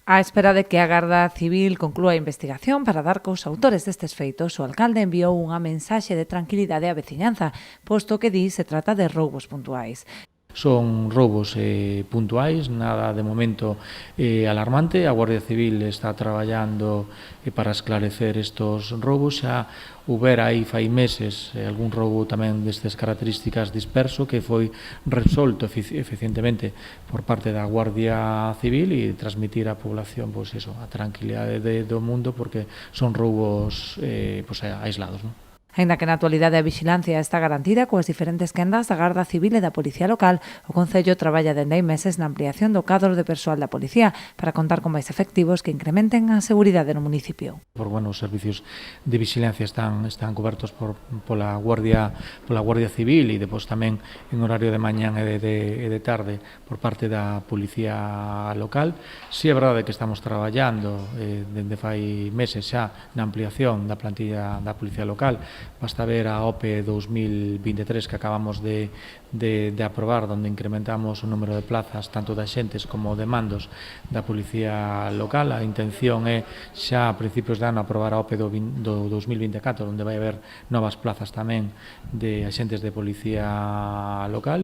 Á espera de que a Garda Civil conclúa a investigación para dar cos autores destes feitos, o alcalde enviou unha mensaxe de tranquilidade á veciñanza, posto que di se trata de roubos puntuais. Son roubos puntuais, nada de momento alarmante. A Guardia Civil está traballando para esclarecer estos roubos. Xa houbera aí fai meses algún roubo tamén destas características disperso que foi resolto eficientemente por parte da Guardia Civil e transmitir á población pois eso, a tranquilidade do mundo porque son roubos pois, aislados, non? Aínda que na actualidade a vixilancia está garantida coas diferentes quendas da Garda Civil e da Policía Local, o Concello traballa dende hai meses na ampliación do cadro de persoal da Policía para contar con máis efectivos que incrementen a seguridade no municipio. Os servicios de vixilancia están cobertos pola Guardia Civil e depois tamén en horario de mañán e de tarde por parte da Policía Local. Si é verdade que estamos traballando dende fai meses xa na ampliación da plantilla da Policía Local. Basta ver a OPE 2023 que acabamos de aprobar, onde incrementamos o número de plazas tanto de axentes como de mandos da Policía Local. A intención é xa a principios de ano aprobar a OPE do 2024, onde vai haber novas plazas tamén de axentes de Policía Local.